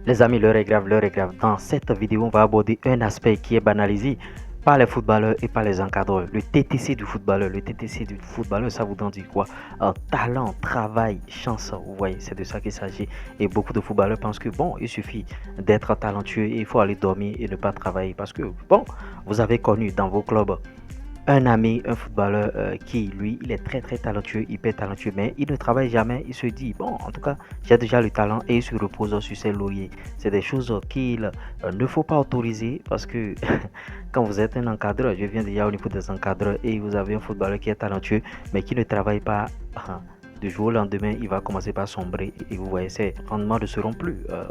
Les amis, l'heure est grave, l'heure est grave. Dans cette vidéo, on va aborder un aspect qui est banalisé par les footballeurs et par les encadreurs. Le TTC du footballeur. Le TTC du footballeur, ça vous dit quoi? Talent, travail, chance. Vous voyez, c'est de ça qu'il s'agit. Et beaucoup de footballeurs pensent que, bon, il suffit d'être talentueux et il faut aller dormir et ne pas travailler. Parce que, bon, vous avez connu dans vos clubs un ami, un footballeur qui, lui, il est très très talentueux, hyper talentueux, mais il ne travaille jamais. Il se dit, bon, en tout cas, j'ai déjà le talent et il se repose sur ses lauriers. C'est des choses qu'il ne faut pas autoriser parce que quand vous êtes un encadreur, je viens déjà au niveau des encadreurs et vous avez un footballeur qui est talentueux, mais qui ne travaille pas. Du jour au lendemain, il va commencer par sombrer et vous voyez, ses rendements ne seront plus euh,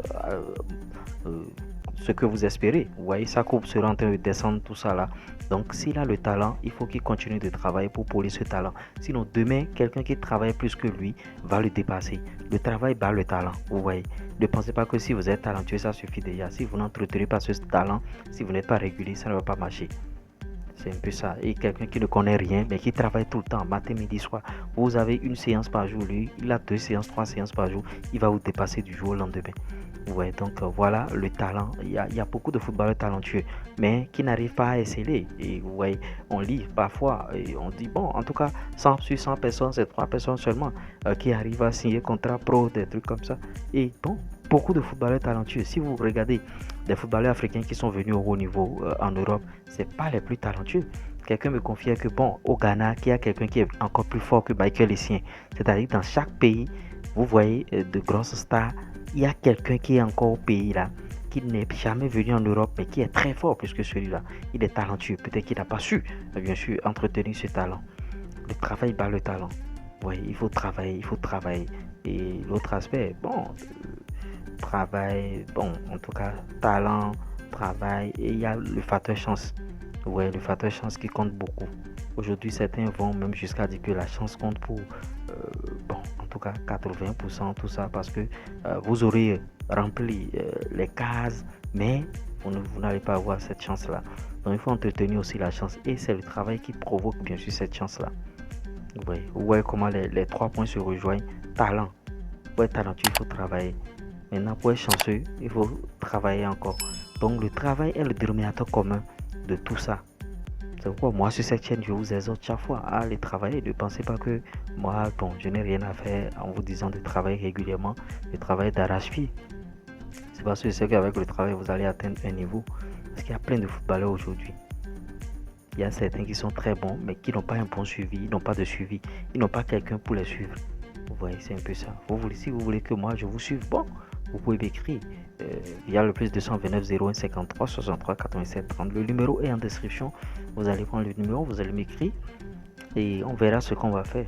ce que vous espérez. Vous voyez, sa courbe sera en train de descendre, tout ça là. Donc, s'il a le talent, il faut qu'il continue de travailler pour polir ce talent. Sinon, demain, quelqu'un qui travaille plus que lui va le dépasser. Le travail bat le talent, vous voyez. Ne pensez pas que si vous êtes talentueux, ça suffit déjà. Si vous n'entretenez pas ce talent, si vous n'êtes pas régulier, ça ne va pas marcher. C'est un peu ça. Et quelqu'un qui ne connaît rien, mais qui travaille tout le temps, matin, midi, soir. Vous avez une séance par jour, lui, il a 2 séances, 3 séances par jour. Il va vous dépasser du jour au lendemain. Ouais, donc voilà le talent. Il y a beaucoup de footballeurs talentueux, mais qui n'arrivent pas à exceller. Et vous voyez, on lit parfois et on dit, bon, en tout cas, 100 sur 100 personnes, c'est 3 personnes seulement qui arrivent à signer contrat pro, des trucs comme ça. Et bon, beaucoup de footballeurs talentueux. Si vous regardez des footballeurs africains qui sont venus au haut niveau en Europe, c'est pas les plus talentueux. Quelqu'un me confiait que, bon, au Ghana, qu'il y a quelqu'un qui est encore plus fort que Michael Essien. C'est-à-dire dans chaque pays, vous voyez de grosses stars. Il y a quelqu'un qui est encore au pays là, qui n'est jamais venu en Europe, mais qui est très fort plus que celui-là. Il est talentueux. Peut-être qu'il n'a pas su, bien sûr, entretenir ce talent. Le travail bat le talent. Oui, il faut travailler, il faut travailler. Et l'autre aspect, bon, travail, bon, en tout cas, talent, travail, et il y a le facteur chance. Ouais, le facteur chance qui compte beaucoup. Aujourd'hui, certains vont même jusqu'à dire que la chance compte pour, bon, en tout cas, 80%, tout ça, parce que vous aurez rempli les cases, mais vous n'allez pas avoir cette chance-là. Donc, il faut entretenir aussi la chance, et c'est le travail qui provoque, bien sûr, cette chance-là. Vous voyez comment les 3 points se rejoignent. Talent. Pour être talentueux, il faut travailler. Maintenant, pour être chanceux, il faut travailler encore. Donc, le travail est le dénominateur commun de tout ça. C'est pourquoi moi, sur cette chaîne, je vous exhorte chaque fois à aller travailler. Ne pensez pas que moi, bon, je n'ai rien à faire en vous disant de travailler régulièrement, de travailler d'arrache-pied. C'est parce que je sais qu'avec le travail, vous allez atteindre un niveau. Parce qu'il y a plein de footballeurs aujourd'hui. Il y a certains qui sont très bons, mais qui n'ont pas un bon suivi, ils n'ont pas de suivi, ils n'ont pas quelqu'un pour les suivre. Vous voyez, c'est un peu ça. Si vous voulez que moi je vous suive, bon, vous pouvez m'écrire via le plus 229 01 53 63 87 30. Le numéro est en description. Vous allez prendre le numéro, vous allez m'écrire et on verra ce qu'on va faire.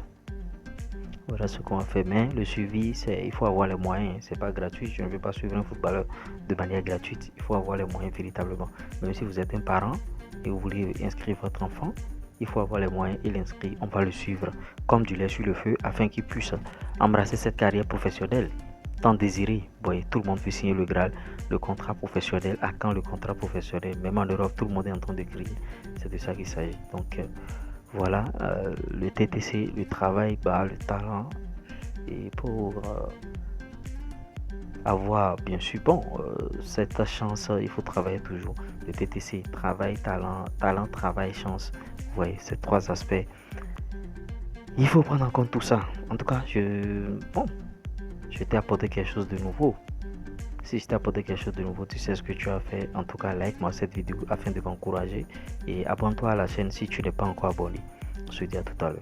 On verra ce qu'on va faire. Mais le suivi, il faut avoir les moyens. C'est pas gratuit. Je ne vais pas suivre un footballeur de manière gratuite. Il faut avoir les moyens véritablement. Même si vous êtes un parent et vous voulez inscrire votre enfant, il faut avoir les moyens et l'inscrire. On va le suivre comme du lait sur le feu afin qu'il puisse embrasser cette carrière professionnelle tant désirée. Voyez, tout le monde veut signer le Graal, le contrat professionnel. À quand le contrat professionnel? Même en Europe, tout le monde est en train de crier. C'est de ça qu'il s'agit. Donc, voilà, le TTC, le travail, le talent. Et pour avoir, bien sûr, bon, cette chance, il faut travailler toujours. Le TTC, travail, talent, talent, travail, chance. Vous voyez, ces 3 aspects. Il faut prendre en compte tout ça. En tout cas, je t'ai apporté quelque chose de nouveau. Si je t'ai apporté quelque chose de nouveau, tu sais ce que tu as fait. En tout cas, like-moi cette vidéo afin de m'encourager. Et abonne-toi à la chaîne si tu n'es pas encore abonné. On se dit à tout à l'heure.